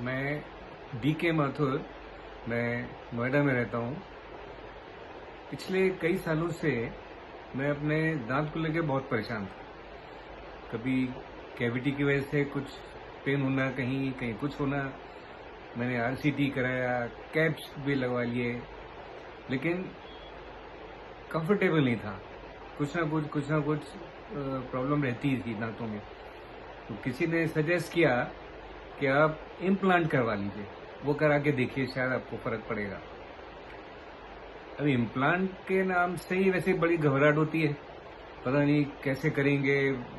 मैं DK माथुर, मैं नोएडा में रहता हूँ। पिछले कई सालों से मैं अपने दांत को लेकर बहुत परेशान था। कभी कैविटी की वजह से कुछ पेन होना, कहीं कहीं कुछ होना। मैंने RCT कराया, कैप्स भी लगवा लिए, लेकिन कंफर्टेबल नहीं था। कुछ ना कुछ प्रॉब्लम रहती ही थी दांतों में। तो किसी ने सजेस्ट किया कि आप इम्प्लांट करवा लीजिए, वो करा के देखिए, शायद आपको फर्क पड़ेगा। अब इम्प्लांट के नाम से ही वैसे बड़ी घबराहट होती है, पता नहीं कैसे करेंगे,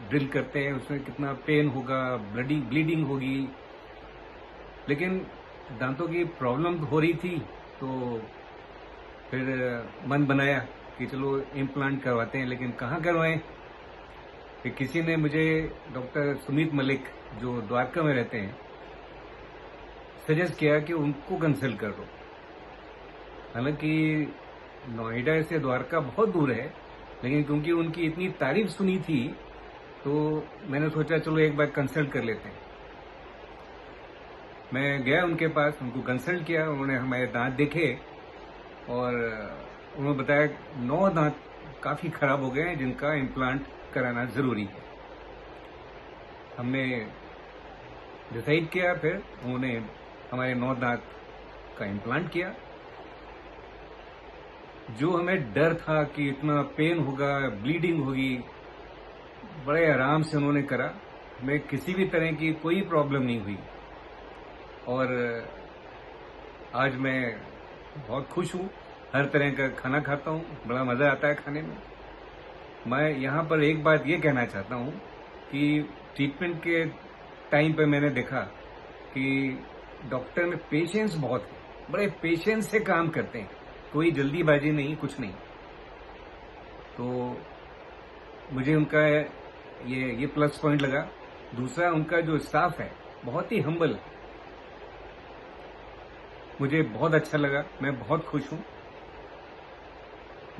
ड्रिल करते हैं, उसमें कितना पेन होगा, ब्लीडिंग होगी। लेकिन दांतों की प्रॉब्लम हो रही थी, तो फिर मन बनाया कि चलो इम्प्लांट करवाते हैं, लेकिन कहाँ करवाएं। फिर किसी ने मुझे डॉक्टर सुमित मलिक, जो द्वारका में रहते हैं, सजेस्ट किया कि उनको कंसल्ट कर लो। हालांकि नोएडा से द्वारका बहुत दूर है, लेकिन क्योंकि उनकी इतनी तारीफ सुनी थी, तो मैंने सोचा चलो एक बार कंसल्ट कर लेते हैं। मैं गया उनके पास, उनको कंसल्ट किया, उन्होंने हमारे दांत देखे और उन्होंने बताया 9 दांत काफी खराब हो गए हैं, जिनका इम्प्लांट कराना जरूरी है। हमने डिसाइड किया, फिर उन्होंने हमारे 9 दांत का इम्प्लांट किया। जो हमें डर था कि इतना पेन होगा, ब्लीडिंग होगी, बड़े आराम से उन्होंने करा। हमें किसी भी तरह की कोई प्रॉब्लम नहीं हुई और आज मैं बहुत खुश हूँ। हर तरह का खाना खाता हूँ, बड़ा मजा आता है खाने में। मैं यहाँ पर एक बात ये कहना चाहता हूँ कि ट्रीटमेंट के टाइम पे मैंने देखा कि डॉक्टर में पेशेंस बहुत है, बड़े पेशेंस से काम करते हैं, कोई जल्दीबाजी नहीं, कुछ नहीं। तो मुझे उनका ये प्लस पॉइंट लगा। दूसरा, उनका जो स्टाफ है बहुत ही हम्बल है, मुझे बहुत अच्छा लगा। मैं बहुत खुश हूँ।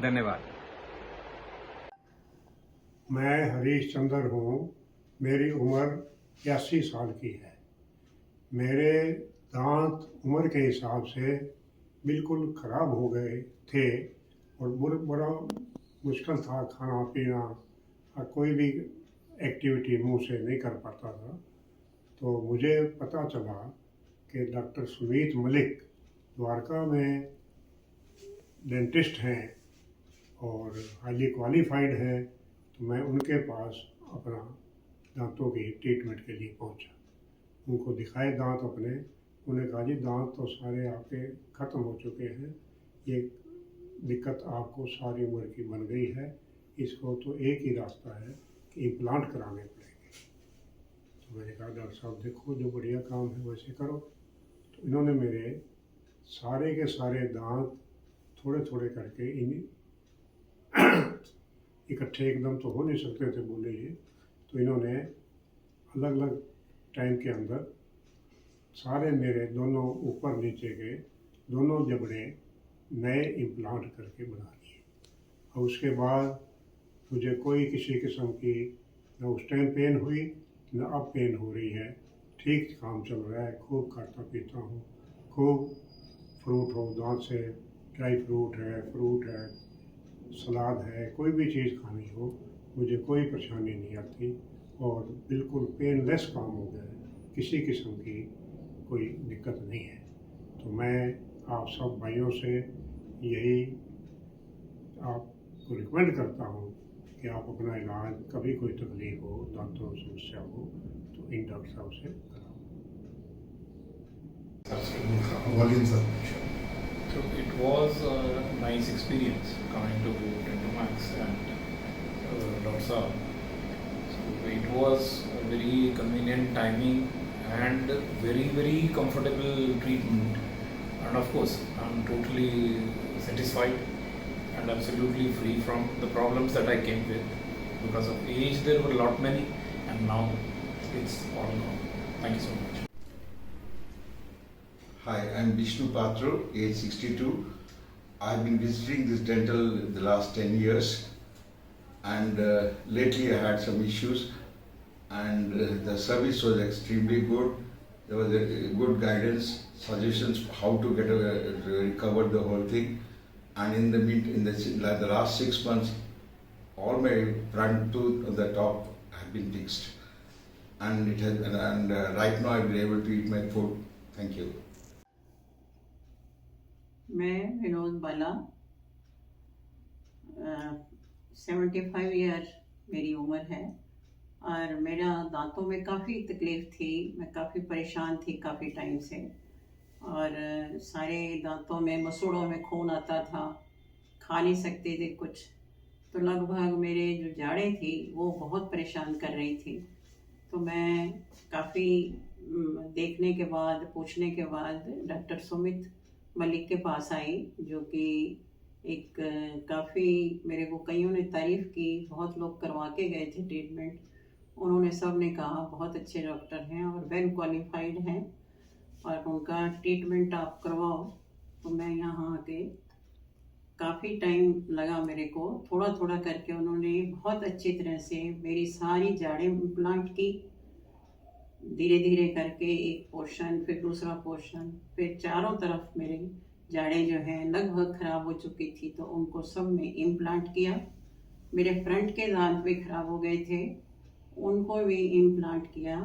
धन्यवाद। मैं हरीश चंद्र हूँ। मेरी उम्र 81 साल की है। मेरे दांत उम्र के हिसाब से बिल्कुल खराब हो गए थे और बड़ा मुश्किल था खाना पीना और कोई भी एक्टिविटी मुंह से नहीं कर पाता था। तो मुझे पता चला कि डॉक्टर सुमीत मलिक द्वारका में डेंटिस्ट हैं और हाईली क्वालिफाइड हैं। तो मैं उनके पास अपना दांतों की ट्रीटमेंट के लिए पहुंचा। उनको दिखाए दांत अपने। उन्होंने कहा जी दांत तो सारे आपके ख़त्म हो चुके हैं, ये दिक्कत आपको सारी उम्र की बन गई है, इसको तो एक ही रास्ता है कि इम्प्लांट कराने पड़ेंगे। तो मैंने कहा डॉक्टर साहब देखो, जो बढ़िया काम है वैसे करो। तो इन्होंने मेरे सारे के सारे दांत थोड़े थोड़े करके इकट्ठे एकदम तो हो नहीं सकते थे, बोले ये। तो इन्होंने अलग अलग टाइम के अंदर सारे मेरे दोनों ऊपर नीचे के दोनों जबड़े नए इम्प्लांट करके बना दिए। और उसके बाद मुझे कोई किसी किस्म की न उस टाइम पेन हुई न अब पेन हो रही है। ठीक काम चल रहा है, खूब खाता पीता हूँ, खूब फ्रूट हो दांत से, ड्राई फ्रूट है, सलाद है, कोई भी चीज़ खानी हो, मुझे कोई परेशानी नहीं आती और बिल्कुल पेनलेस काम हो गया है, किसी किस्म की कोई दिक्कत नहीं है। तो मैं आप सब भाइयों से यही आपको रिकमेंड करता हूँ कि आप अपना इलाज, कभी कोई तकलीफ हो, दांतों में समस्या हो, तो इन डॉक्टर साहब से कराओ। So it was a nice experience coming to Dentomax and Dr. Saab. So it was a very convenient timing and very comfortable treatment. And of course, I'm totally satisfied and absolutely free from the problems that I came with. Because of age, there were a lot many, and now it's all gone. Thank you so much. Hi, I'm Vishnu Patro, age 62. I've been visiting this dental the last 10 years, and lately I had some issues, and the service was extremely good, There was a good guidance, suggestions how to get recover the whole thing. And in the last 6 months, all my front tooth on the top have been fixed, and it has. And right now I've been able to eat my food. Thank you. मैं विनोद बाला 75 year मेरी उम्र है और मेरा दांतों में काफ़ी तकलीफ़ थी। मैं काफ़ी परेशान थी काफ़ी टाइम से और सारे दांतों में मसूड़ों में खून आता था, खा नहीं सकते थे कुछ। तो लगभग मेरे जो जाड़ें थी वो बहुत परेशान कर रही थी। तो मैं काफ़ी देखने के बाद, पूछने के बाद डॉक्टर सुमित मलिक के पास आई, जो कि एक काफ़ी मेरे को कईयों ने तारीफ़ की, बहुत लोग करवा के गए थे ट्रीटमेंट। उन्होंने सब ने कहा बहुत अच्छे डॉक्टर हैं और वेल क्वालिफाइड हैं और उनका ट्रीटमेंट आप करवाओ। तो मैं यहाँ आके काफ़ी टाइम लगा मेरे को, थोड़ा थोड़ा करके उन्होंने बहुत अच्छी तरह से मेरी सारी जाड़ें इम्प्लांट की। धीरे धीरे करके एक पोर्शन, फिर दूसरा पोर्शन, फिर चारों तरफ मेरे जाड़ें जो हैं लगभग ख़राब हो चुकी थी, तो उनको सब में इम्प्लांट किया। मेरे फ्रंट के दांत भी ख़राब हो गए थे, उनको भी इम्प्लांट किया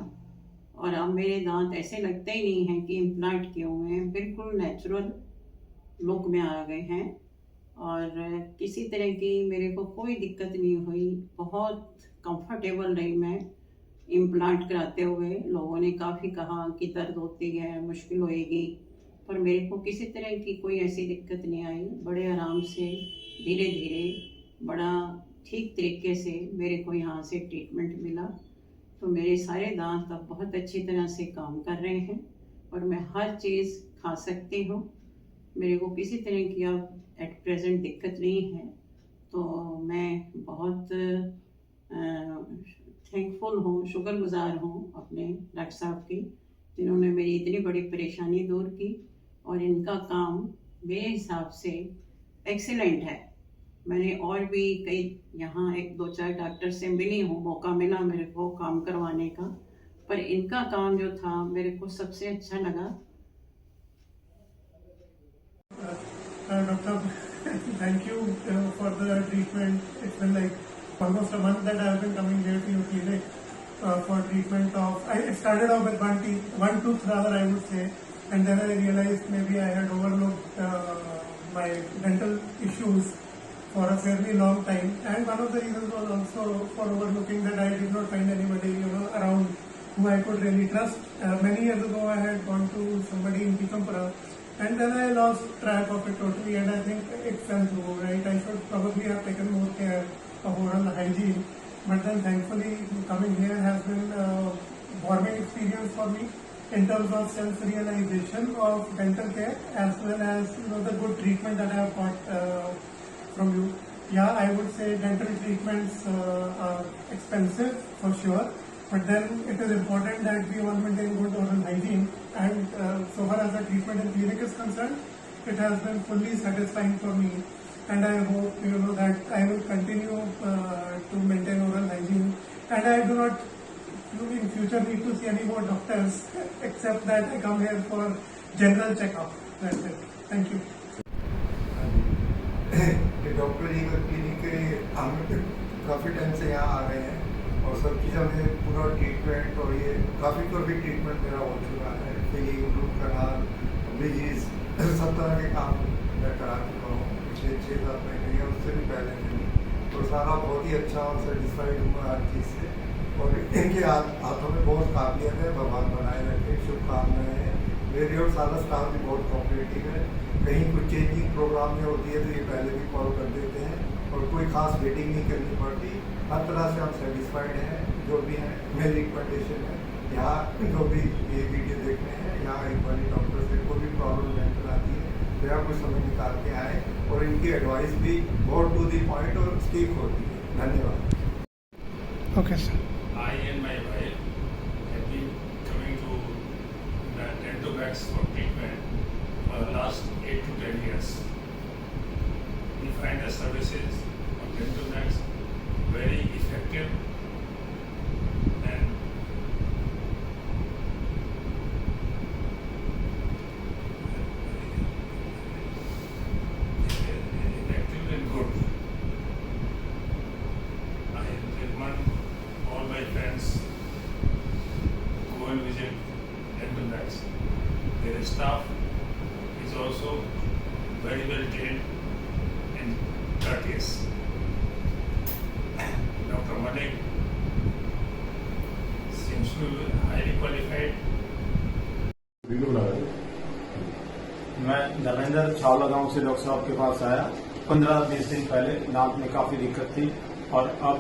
और अब मेरे दांत ऐसे लगते ही नहीं हैं कि इम्प्लांट किए हुए हैं, बिल्कुल नेचुरल लुक में आ गए हैं और किसी तरह की मेरे को कोई दिक्कत नहीं हुई। बहुत कंफर्टेबल रही मैं इम्प्लांट कराते हुए। लोगों ने काफ़ी कहा कि दर्द होती है, मुश्किल होएगी, पर मेरे को किसी तरह की कोई ऐसी दिक्कत नहीं आई। बड़े आराम से, धीरे धीरे, बड़ा ठीक तरीके से मेरे को यहाँ से ट्रीटमेंट मिला। तो मेरे सारे दांत अब बहुत अच्छी तरह से काम कर रहे हैं और मैं हर चीज़ खा सकती हूँ। मेरे को किसी तरह की अब एट प्रेजेंट दिक्कत नहीं है। तो मैं बहुत थैंकफुल हूँ, शुक्रगुजार हूँ अपने डॉक्टर साहब की, जिन्होंने मेरी इतनी बड़ी परेशानी दूर की और इनका काम मेरे हिसाब से एक्सीलेंट है। मैंने और भी कई यहाँ 1-2-4 डॉक्टर से मिली हूँ, मौका मिला मेरे को काम करवाने का, पर इनका काम जो था मेरे को सबसे अच्छा लगा। Doctor, thank you for the treatment. It's been like almost a month that I have been coming here to your clinic for treatment of. I started off with one tooth rather, I would say, and then I realized maybe I had overlooked my dental issues for a fairly long time. And one of the reasons was also for overlooking that I did not find anybody around who I could really trust. Many years ago, I had gone to somebody in Pitampura. And then I lost track of it totally, and I think it fell through, right? I should probably have taken more care of oral hygiene. But then thankfully coming here has been a warming experience for me in terms of self-realization of dental care as well as the good treatment that I have got from you. Yeah, I would say dental treatments are expensive for sure. But then it is important that we all maintain good oral hygiene, and so far as the treatment in clinic is concerned, it has been fully satisfying for me, and I hope that I will continue to maintain oral hygiene, and I do not in future need to see any more doctors except that I come here for general checkup. That's it. Thank you. Doctor ji का clinic हम काफ़ी time से यहाँ आ रहे हैं और सब चीज़ों में पूरा ट्रीटमेंट और ये काफ़ी तो भी ट्रीटमेंट मेरा हो चुका है। फिलिंग, रूट कनाल, ब्रिजेस, सब तरह के काम मैं करा चुका हूँ पिछले 6-7 महीने या उससे भी पहले में। तो सारा बहुत ही अच्छा और सेटिस्फाइड हूँ हर चीज़ से, और इनके हाथों में बहुत काबिलियत है। भगवान बनाए रखे, शुभकामनाएँ हैं। मेरे और सारा स्टाफ भी बहुत कोऑपरेटिव है। कहीं कुछ चेंजिंग प्रोग्राम में होती है तो ये पहले भी कॉल कर देते हैं और कोई खास वेटिंग नहीं करनी पड़ती। हर तरह से हम सेटिस्फाइड हैं। जो भी है मेरी रिकमेंडेशन है, यहाँ जो भी ये वीडियो देख रहे हैं, यहाँ एक बार डॉक्टर से कोई भी प्रॉब्लम डेंटल आती है तो यहाँ कुछ समय निकाल के आए, और इनकी एडवाइस भी बहुत टू दी पॉइंट और ठीक होती है। धन्यवाद। Okay, sir. I and my wife have been coming to the Dentomax for treatment for the last 8 to 10 years. We find the services of Dentomax very effective and courteous. Dr. Malik seems to be highly qualified. मैं धर्मेंद्र छावला गांव से doctor साहब के पास आया 15-20 दिन पहले। दांत में काफ़ी दिक्कत थी और अब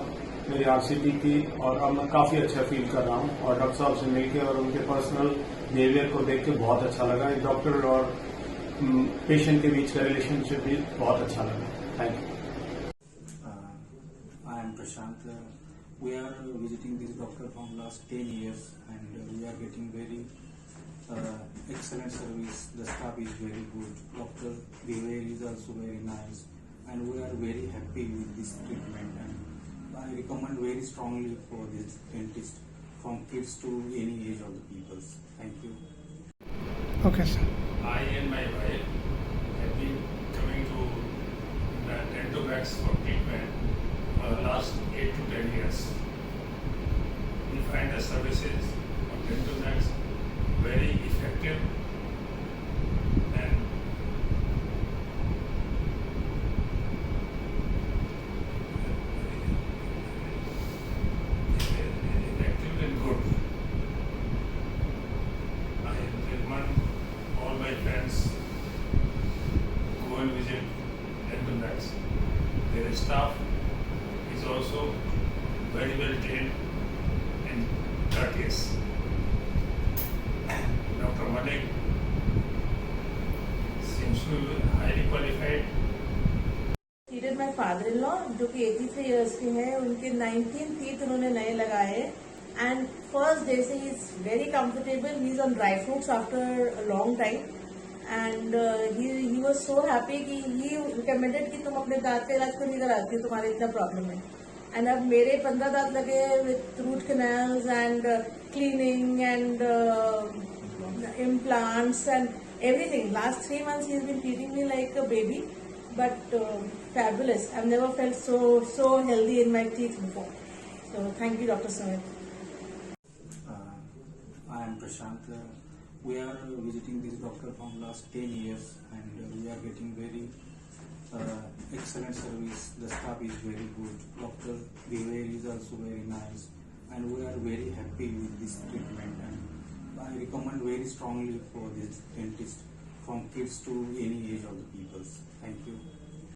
मेरी आरसीटी थी और अब मैं काफ़ी अच्छा फील कर रहा हूं और डॉक्टर साहब से मिलकर और उनके पर्सनल बिहेवियर को देख के बहुत अच्छा लगा। डॉक्टर और पेशेंट के बीच का रिलेशनशिप भी बहुत अच्छा लगा। Thank you. I am Prashant. We are visiting this doctor from last 10 years and we are getting very excellent service. The staff is very good. Doctor behavior is also very nice and we are very happy with this treatment and I recommend very strongly for this dentist from kids to any age of the people. Thank you. Okay, sir. I and my wife have been coming to the Dentomax for treatment for the last 8 to 10 years. We find the services of Dentomax very effective and effective and good. I recommend all my friends go and visit Dentomax. Their staff is also very well trained and courteous. Dr. Malik seems to be highly qualified. treated my father-in-law जो कि 83 years के हैं। उनके 19 teeth उन्होंने नए लगाए and first day से he is very comfortable. He is on dry fruits after a long time and he was so happy कि he recommended कि तुम अपने दांत का इलाज क्यों नहीं कराती हो, तुम्हारे इतना प्रॉब्लम है। एंड अब मेरे 15 दांत लगे with root canals and cleaning and implants and everything. Last 3 months he has been treating me like a baby, but fabulous. I've never felt so healthy in my teeth before. So thank you, Dr. Smith. I am Prashant. We are visiting this doctor from last 10 years and we are getting very excellent service. The staff is very good. Doctor behavior is also very nice and we are very happy with this treatment and I recommend very strongly for this dentist from kids to any age of the people. Thank you.